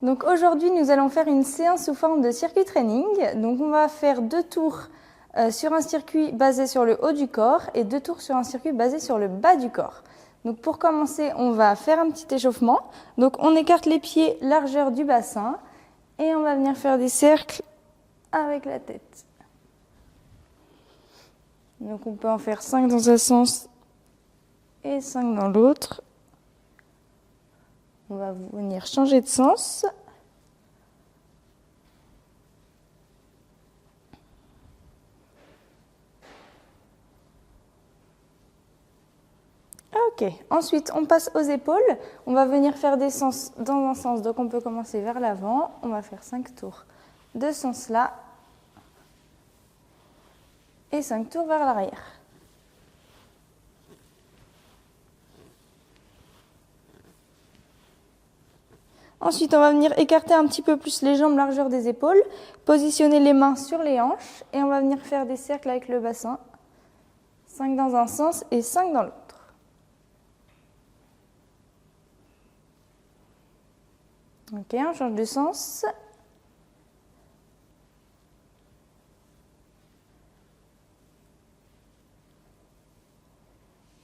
Donc aujourd'hui, nous allons faire une séance sous forme de circuit training. Donc on va faire 2 tours sur un circuit basé sur le haut du corps et 2 tours sur un circuit basé sur le bas du corps. Donc pour commencer, on va faire un petit échauffement. Donc on écarte les pieds largeur du bassin et on va venir faire des cercles avec la tête. Donc on peut en faire 5 dans un sens et 5 dans l'autre. On va venir changer de sens. Ok, ensuite on passe aux épaules. On va venir faire des sens dans un sens. Donc on peut commencer vers l'avant. On va faire 5 tours de ce sens-là. Et 5 tours vers l'arrière. Ensuite, on va venir écarter un petit peu plus les jambes largeur des épaules, positionner les mains sur les hanches et on va venir faire des cercles avec le bassin. 5 dans un sens et 5 dans l'autre. Ok, on change de sens.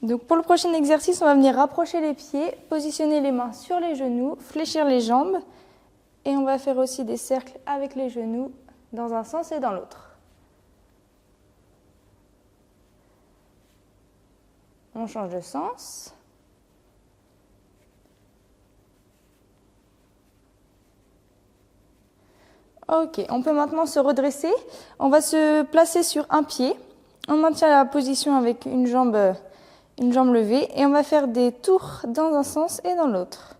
Donc pour le prochain exercice, on va venir rapprocher les pieds, positionner les mains sur les genoux, fléchir les jambes et on va faire aussi des cercles avec les genoux dans un sens et dans l'autre. On change de sens. Ok, on peut maintenant se redresser. On va se placer sur un pied. On maintient la position avec une jambe levée et on va faire des tours dans un sens et dans l'autre.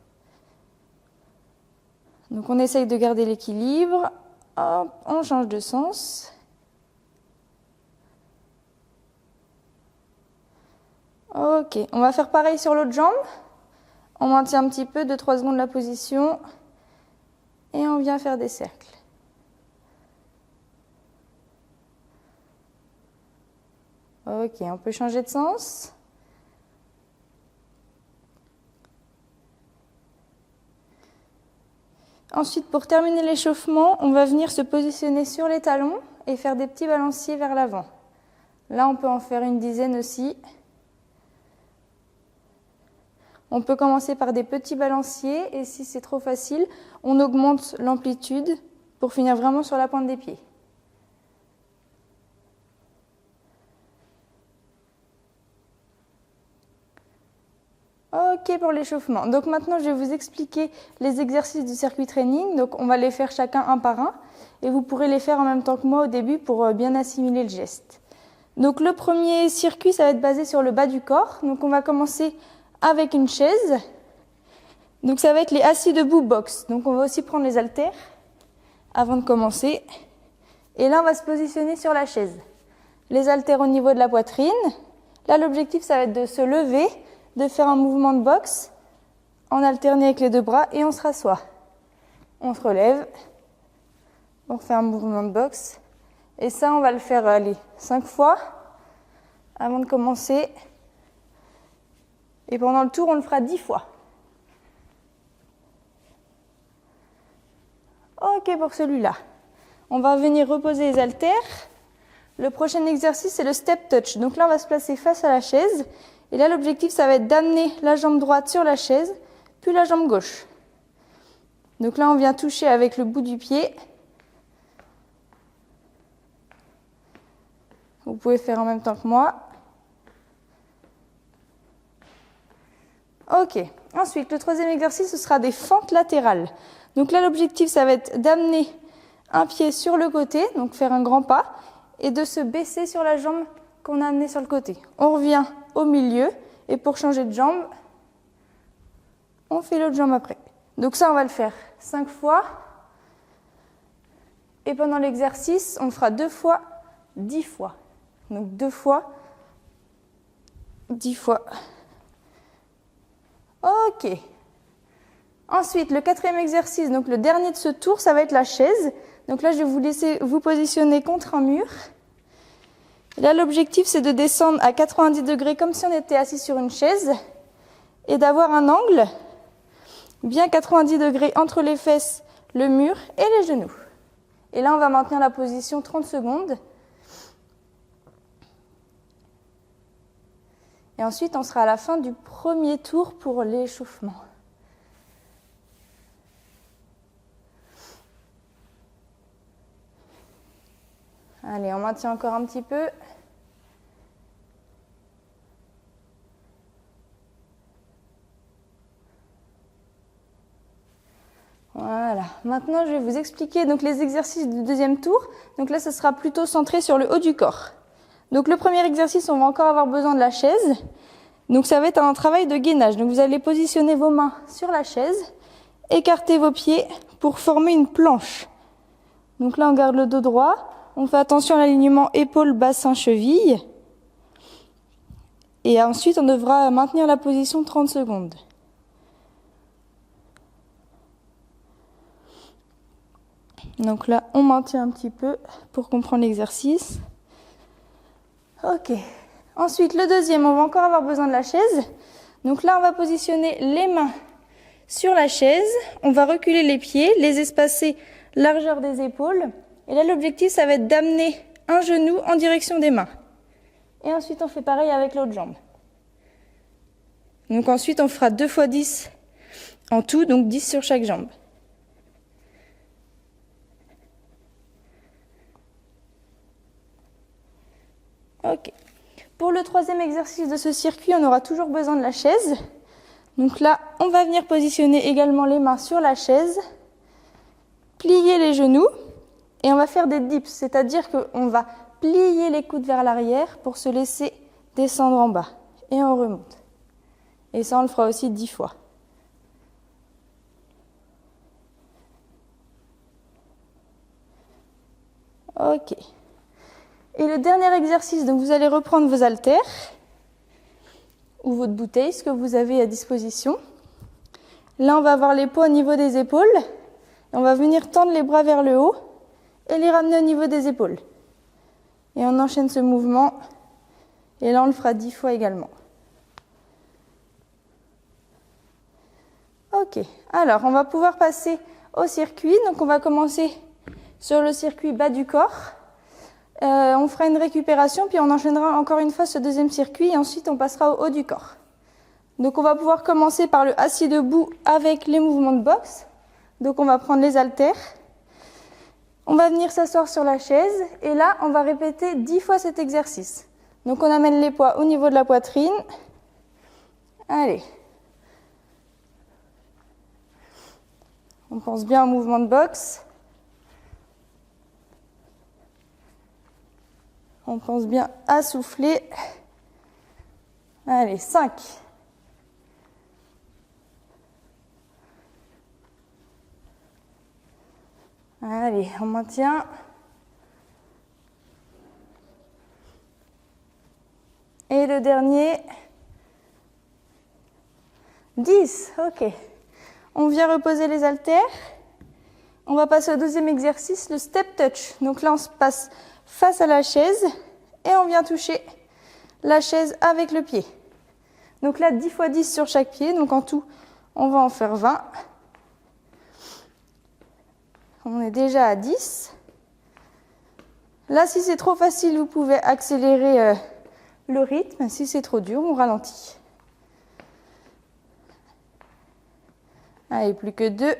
Donc on essaye de garder l'équilibre. Hop, on change de sens. Ok, on va faire pareil sur l'autre jambe. On maintient un petit peu, 2-3 secondes la position et on vient faire des cercles. Ok, on peut changer de sens. Ensuite, pour terminer l'échauffement, on va venir se positionner sur les talons et faire des petits balanciers vers l'avant. Là, on peut en faire une dizaine aussi. On peut commencer par des petits balanciers et si c'est trop facile, on augmente l'amplitude pour finir vraiment sur la pointe des pieds. Ok pour l'échauffement. Donc maintenant, je vais vous expliquer les exercices du circuit training. Donc on va les faire chacun un par un et vous pourrez les faire en même temps que moi au début pour bien assimiler le geste. Donc le premier circuit, ça va être basé sur le bas du corps. Donc on va commencer avec une chaise. Donc ça va être les assis debout box. Donc on va aussi prendre les haltères avant de commencer. Et là, on va se positionner sur la chaise. Les haltères au niveau de la poitrine. Là, l'objectif, ça va être de se lever, de faire un mouvement de boxe en alterné avec les 2 bras et on se rassoit. On se relève, on fait un mouvement de boxe et ça on va le faire 5 fois avant de commencer et pendant le tour on le fera 10 fois. Ok pour celui-là. On va venir reposer les haltères. Le prochain exercice c'est le step touch. Donc là on va se placer face à la chaise. Et là, l'objectif, ça va être d'amener la jambe droite sur la chaise, puis la jambe gauche. Donc là, on vient toucher avec le bout du pied. Vous pouvez faire en même temps que moi. Ok. Ensuite, le troisième exercice, ce sera des fentes latérales. Donc là, l'objectif, ça va être d'amener un pied sur le côté, donc faire un grand pas, et de se baisser sur la jambe qu'on a amenée sur le côté. On revient au milieu et pour changer de jambe, on fait l'autre jambe après. Donc ça, on va le faire 5 fois. Et pendant l'exercice, on le fera 2 fois, 10 fois. Donc 2 fois, 10 fois. Ok. Ensuite, le quatrième exercice, donc le dernier de ce tour, ça va être la chaise. Donc là, je vais vous laisser vous positionner contre un mur. Et là, l'objectif, c'est de descendre à 90 degrés comme si on était assis sur une chaise et d'avoir un angle bien 90 degrés entre les fesses le mur et les genoux. Et là, on va maintenir la position 30 secondes. Et ensuite, on sera à la fin du premier tour pour l'échauffement. Allez, on maintient encore un petit peu. Voilà. Maintenant, je vais vous expliquer donc, les exercices du deuxième tour. Donc là, ce sera plutôt centré sur le haut du corps. Donc le premier exercice, on va encore avoir besoin de la chaise. Donc ça va être un travail de gainage. Donc vous allez positionner vos mains sur la chaise, écarter vos pieds pour former une planche. Donc là, on garde le dos droit. On fait attention à l'alignement épaules, bassin, cheville. Et ensuite, on devra maintenir la position 30 secondes. Donc là, on maintient un petit peu pour comprendre l'exercice. Ok. Ensuite, le deuxième, on va encore avoir besoin de la chaise. Donc là, on va positionner les mains sur la chaise. On va reculer les pieds, les espacer largeur des épaules. Et là, l'objectif, ça va être d'amener un genou en direction des mains. Et ensuite, on fait pareil avec l'autre jambe. Donc ensuite, on fera 2 fois 10 en tout, donc 10 sur chaque jambe. Ok. Pour le troisième exercice de ce circuit, on aura toujours besoin de la chaise. Donc là, on va venir positionner également les mains sur la chaise, plier les genoux et on va faire des dips, c'est-à-dire qu'on va plier les coudes vers l'arrière pour se laisser descendre en bas et on remonte. Et ça, on le fera aussi 10 fois. Ok. Et le dernier exercice, donc vous allez reprendre vos haltères ou votre bouteille, ce que vous avez à disposition. Là, on va avoir les poids au niveau des épaules. Et on va venir tendre les bras vers le haut et les ramener au niveau des épaules. Et on enchaîne ce mouvement. Et là, on le fera 10 fois également. Ok. Alors, on va pouvoir passer au circuit. Donc, on va commencer sur le circuit bas du corps. On fera une récupération, puis on enchaînera encore une fois ce deuxième circuit et ensuite on passera au haut du corps. Donc on va pouvoir commencer par le assis debout avec les mouvements de boxe. Donc on va prendre les haltères, on va venir s'asseoir sur la chaise et là on va répéter 10 fois cet exercice. Donc on amène les poids au niveau de la poitrine. Allez. On pense bien au mouvement de boxe. On pense bien à souffler. Allez, 5. Allez, on maintient. Et le dernier. 10. Ok. On vient reposer les haltères. On va passer au deuxième exercice, le step touch. Donc là, on se passe face à la chaise et on vient toucher la chaise avec le pied. Donc là, 10 fois 10 sur chaque pied. Donc en tout, on va en faire 20. On est déjà à 10. Là, si c'est trop facile, vous pouvez accélérer le rythme. Si c'est trop dur, on ralentit. Allez, plus que 2.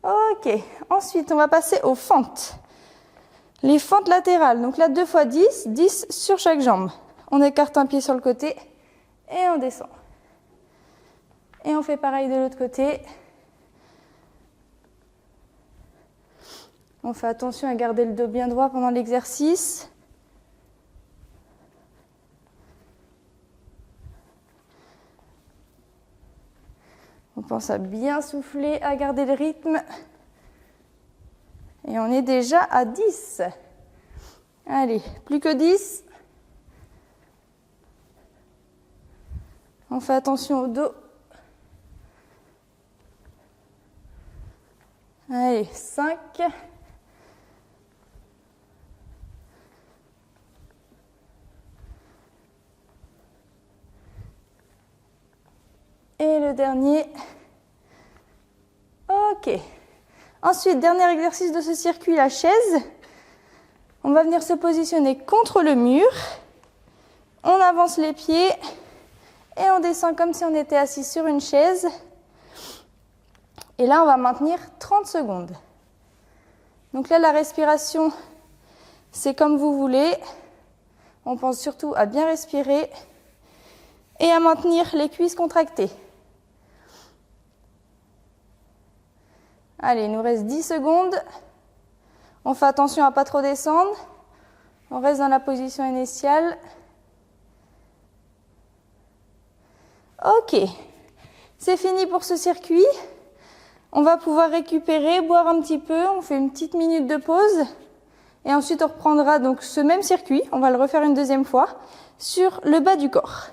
Ok. Ensuite, on va passer aux fentes. Les fentes latérales, donc là 2 fois 10, 10 sur chaque jambe. On écarte un pied sur le côté et on descend. Et on fait pareil de l'autre côté. On fait attention à garder le dos bien droit pendant l'exercice. On pense à bien souffler, à garder le rythme. Et on est déjà à 10. Allez, plus que 10. On fait attention au dos. Allez, 5. Et le dernier. Ok. Ensuite, dernier exercice de ce circuit, la chaise. On va venir se positionner contre le mur. On avance les pieds et on descend comme si on était assis sur une chaise. Et là, on va maintenir 30 secondes. Donc là, la respiration, c'est comme vous voulez. On pense surtout à bien respirer et à maintenir les cuisses contractées. Allez, il nous reste 10 secondes. On fait attention à ne pas trop descendre. On reste dans la position initiale. Ok, c'est fini pour ce circuit. On va pouvoir récupérer, boire un petit peu. On fait une petite minute de pause. Et ensuite, on reprendra donc ce même circuit. On va le refaire une deuxième fois sur le bas du corps.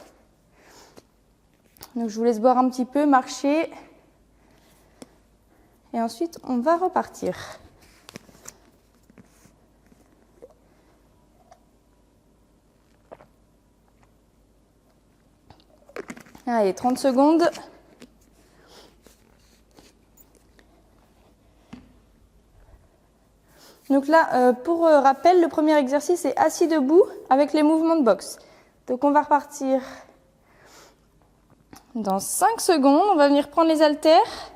Donc, je vous laisse boire un petit peu, marcher. Et ensuite, on va repartir. Allez, 30 secondes. Donc là, pour rappel, le premier exercice est assis debout avec les mouvements de boxe. Donc on va repartir dans 5 secondes. On va venir prendre les haltères.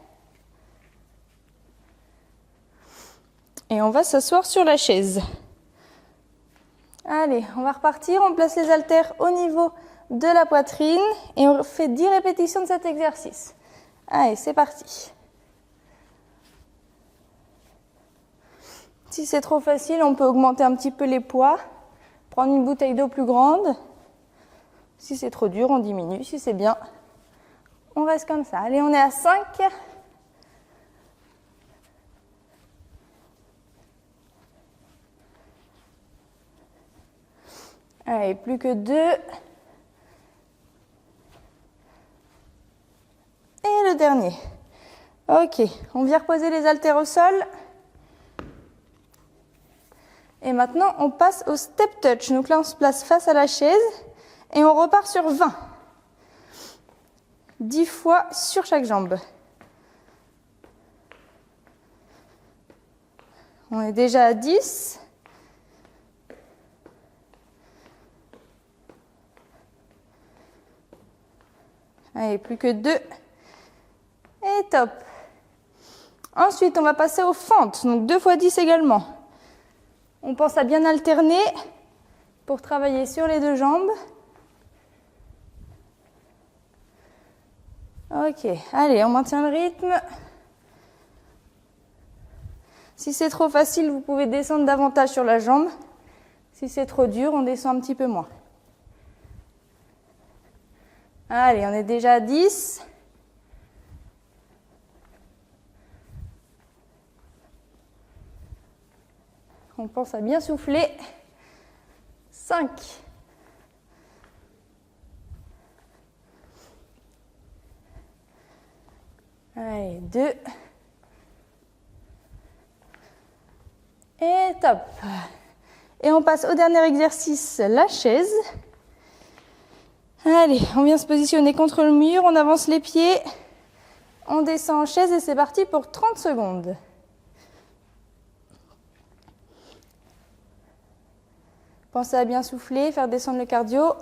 Et on va s'asseoir sur la chaise. Allez, on va repartir. On place les haltères au niveau de la poitrine et on fait 10 répétitions de cet exercice. Allez, c'est parti. Si c'est trop facile, on peut augmenter un petit peu les poids, prendre une bouteille d'eau plus grande. Si c'est trop dur, on diminue. Si c'est bien, on reste comme ça. Allez, on est à 5. Allez, plus que 2. Et le dernier. Ok, on vient reposer les haltères au sol. Et maintenant, on passe au step touch. Donc là, on se place face à la chaise et on repart sur 20. 10 fois sur chaque jambe. On est déjà à 10. Allez, plus que 2. Et top. Ensuite, on va passer aux fentes. Donc 2 fois 10 également. On pense à bien alterner pour travailler sur les 2 jambes. Ok, allez, on maintient le rythme. Si c'est trop facile, vous pouvez descendre davantage sur la jambe. Si c'est trop dur, on descend un petit peu moins. Allez, on est déjà à 10. On pense à bien souffler. 5. Allez, 2. Et top. Et on passe au dernier exercice, la chaise. Allez, on vient se positionner contre le mur, on avance les pieds, on descend en chaise et c'est parti pour 30 secondes. Pensez à bien souffler, faire descendre le cardio.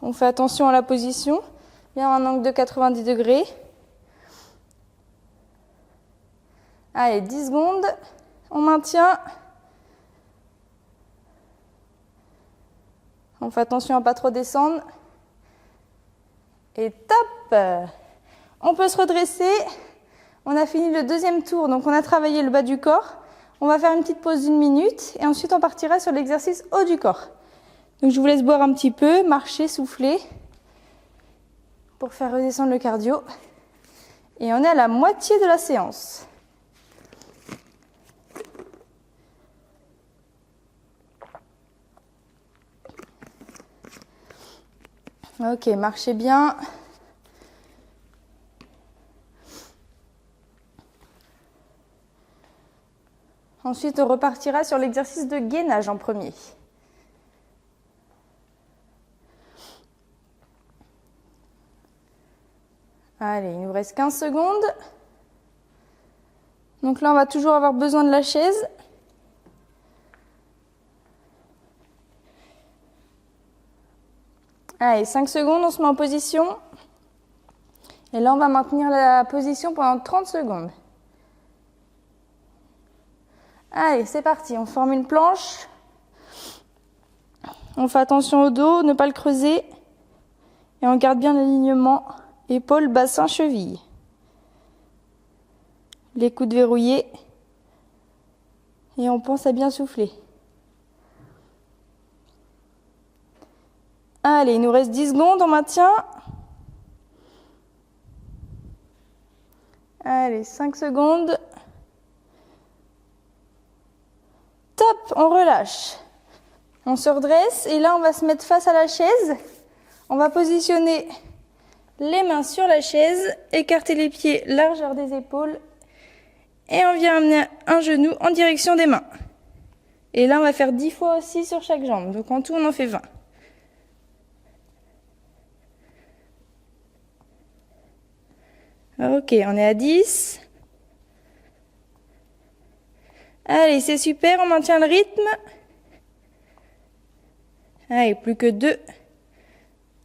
On fait attention à la position, bien un angle de 90 degrés. Allez, 10 secondes, on maintient. On fait attention à ne pas trop descendre. Et top! On peut se redresser. On a fini le deuxième tour, donc on a travaillé le bas du corps. On va faire une petite pause d'1 minute et ensuite on partira sur l'exercice haut du corps. Donc je vous laisse boire un petit peu, marcher, souffler pour faire redescendre le cardio. Et on est à la moitié de la séance. Ok, marchez bien. Ensuite, on repartira sur l'exercice de gainage en premier. Allez, il nous reste 15 secondes. Donc là, on va toujours avoir besoin de la chaise. Allez, 5 secondes, on se met en position. Et là, on va maintenir la position pendant 30 secondes. Allez, c'est parti, on forme une planche. On fait attention au dos, ne pas le creuser. Et on garde bien l'alignement épaules, bassin, cheville. Les coudes verrouillés. Et on pense à bien souffler. Allez, il nous reste 10 secondes, on maintient. Allez, 5 secondes. Top, on relâche. On se redresse et là, on va se mettre face à la chaise. On va positionner les mains sur la chaise, écarter les pieds, largeur des épaules. Et on vient amener un genou en direction des mains. Et là, on va faire 10 fois aussi sur chaque jambe. Donc en tout, on en fait 20. Ok, on est à 10. Allez, c'est super, on maintient le rythme. Allez, plus que 2.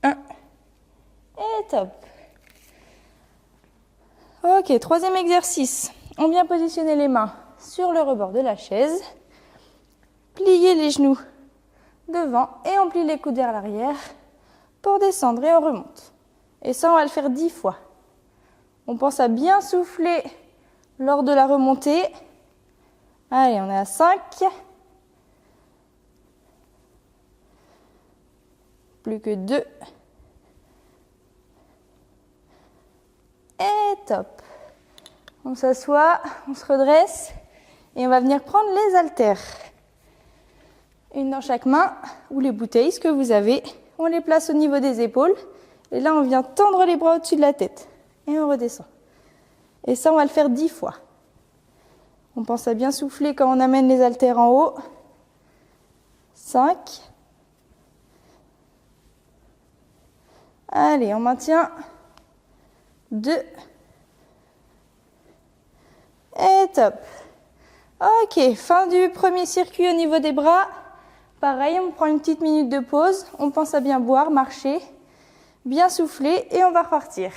1. Et top. Ok, troisième exercice. On vient positionner les mains sur le rebord de la chaise. Plier les genoux devant et on plie les coudes vers l'arrière pour descendre et on remonte. Et ça, on va le faire 10 fois. On pense à bien souffler lors de la remontée. Allez, on est à 5. Plus que 2. Et top. On s'assoit, on se redresse et on va venir prendre les haltères. Une dans chaque main ou les bouteilles, ce que vous avez. On les place au niveau des épaules. Et là, on vient tendre les bras au-dessus de la tête. Et on redescend. Et ça, on va le faire 10 fois. On pense à bien souffler quand on amène les haltères en haut. 5. Allez, on maintient. 2. Et top. Ok, fin du premier circuit au niveau des bras. Pareil, on prend une petite minute de pause. On pense à bien boire, marcher, bien souffler et on va repartir.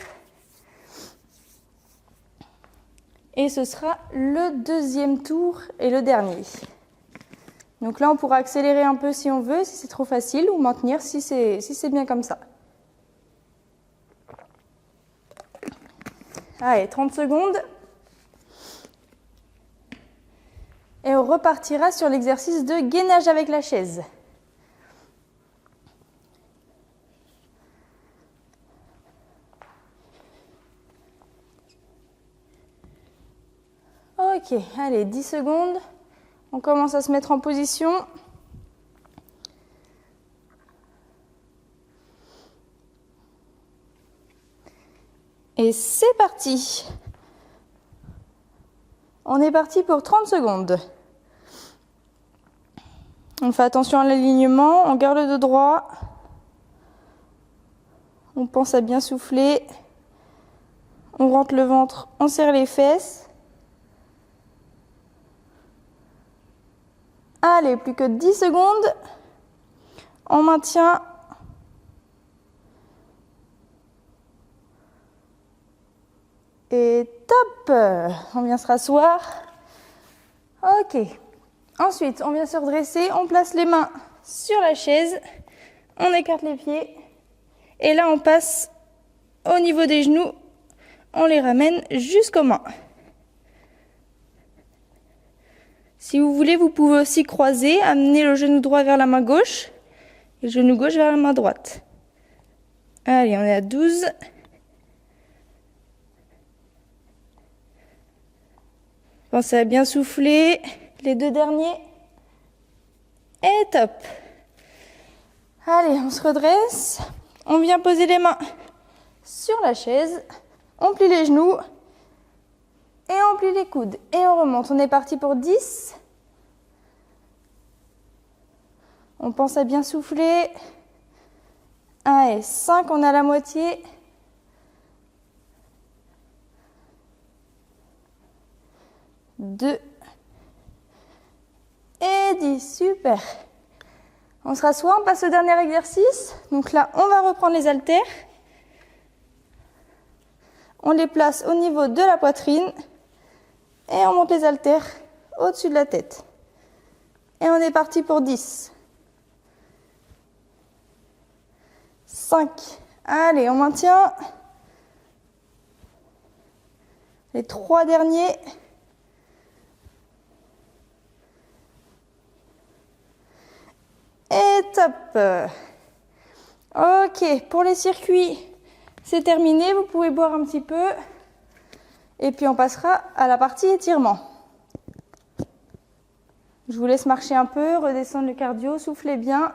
Et ce sera le deuxième tour et le dernier. Donc là, on pourra accélérer un peu si on veut, si c'est trop facile, ou maintenir si c'est bien comme ça. Allez, 30 secondes. Et on repartira sur l'exercice de gainage avec la chaise. Ok, allez, 10 secondes. On commence à se mettre en position. Et c'est parti. On est parti pour 30 secondes. On fait attention à l'alignement, on garde le dos droit. On pense à bien souffler. On rentre le ventre, on serre les fesses. Allez, plus que 10 secondes. On maintient. Et top! On vient se rasseoir. Ok. Ensuite, on vient se redresser. On place les mains sur la chaise. On écarte les pieds. Et là, on passe au niveau des genoux. On les ramène jusqu'aux mains. Si vous voulez, vous pouvez aussi croiser, amener le genou droit vers la main gauche et le genou gauche vers la main droite. Allez, on est à 12. Pensez à bien souffler. Les 2 derniers. Et top. Allez, on se redresse. On vient poser les mains sur la chaise. On plie les genoux. Et on plie les coudes. Et on remonte. On est parti pour 10. On pense à bien souffler. Allez, 5, on est à la moitié. 2 et 10. Super. On se rassoit, on passe au dernier exercice. Donc là, on va reprendre les haltères. On les place au niveau de la poitrine et on monte les haltères au-dessus de la tête. Et on est parti pour 10. 5. Allez, on maintient. Les 3 derniers. Et top. Ok, pour les circuits, c'est terminé. Vous pouvez boire un petit peu. Et puis on passera à la partie étirement. Je vous laisse marcher un peu, redescendre le cardio, soufflez bien.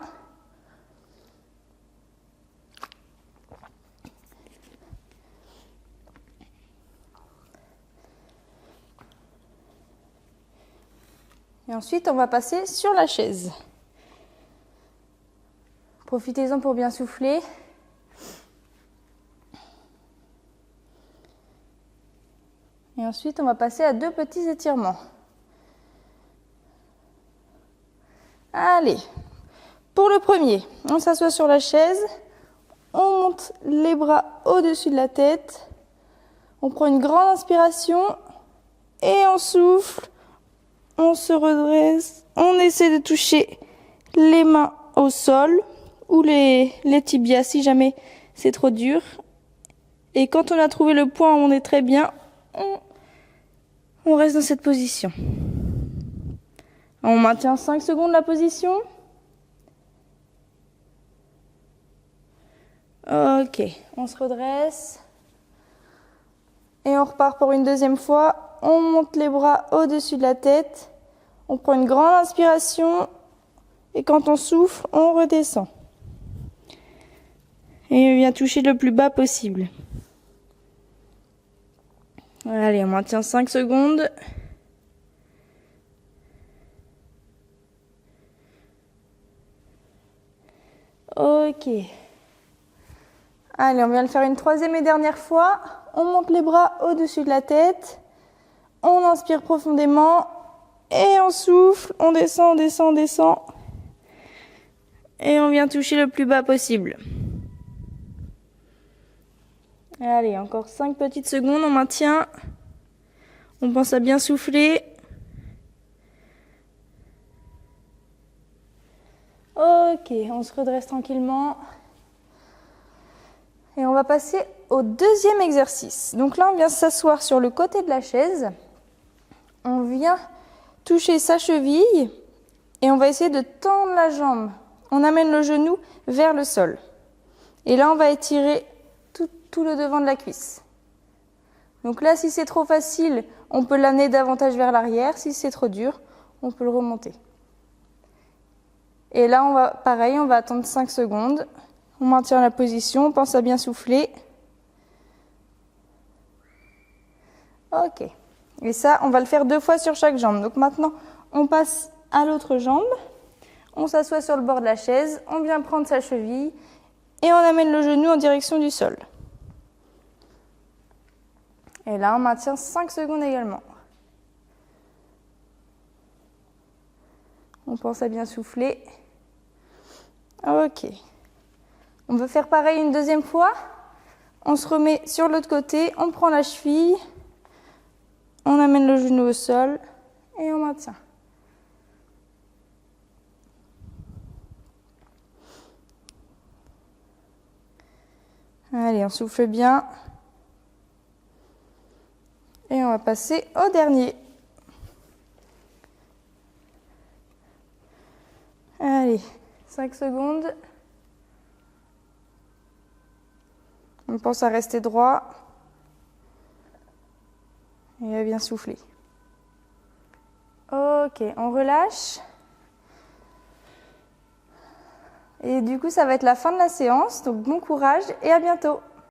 Et ensuite, on va passer sur la chaise. Profitez-en pour bien souffler. Et ensuite, on va passer à 2 petits étirements. Allez, pour le premier, on s'assoit sur la chaise, on monte les bras au-dessus de la tête, on prend une grande inspiration et on souffle, on se redresse, on essaie de toucher les mains au sol ou les tibias si jamais c'est trop dur. Et quand on a trouvé le point où on est très bien, on reste dans cette position. On maintient 5 secondes la position. Ok, on se redresse. Et on repart pour une deuxième fois. On monte les bras au-dessus de la tête. On prend une grande inspiration. Et quand on souffle, on redescend. Et on vient toucher le plus bas possible. Allez, on maintient 5 secondes. Ok. Allez, on vient le faire une troisième et dernière fois. On monte les bras au-dessus de la tête. On inspire profondément. Et on souffle. On descend, on descend, on descend. Et on vient toucher le plus bas possible. Allez, encore 5 petites secondes. On maintient. On pense à bien souffler. Ok, on se redresse tranquillement. Et on va passer au deuxième exercice. Donc là, on vient s'asseoir sur le côté de la chaise. On vient toucher sa cheville et on va essayer de tendre la jambe. On amène le genou vers le sol. Et là, on va étirer tout le devant de la cuisse. Donc là, si c'est trop facile, on peut l'amener davantage vers l'arrière. Si c'est trop dur, on peut le remonter. Et là, pareil, on va attendre 5 secondes. On maintient la position, on pense à bien souffler. Ok. Et ça, on va le faire 2 fois sur chaque jambe. Donc maintenant, on passe à l'autre jambe. On s'assoit sur le bord de la chaise. On vient prendre sa cheville. Et on amène le genou en direction du sol. Et là, on maintient 5 secondes également. On pense à bien souffler. Ok. On veut faire pareil une deuxième fois. On se remet sur l'autre côté, on prend la cheville, on amène le genou au sol et on maintient. Allez, on souffle bien. Et on va passer au dernier. Allez, 5 secondes. On pense à rester droit et à bien souffler. Ok, on relâche. Et du coup, ça va être la fin de la séance. Donc bon courage et à bientôt.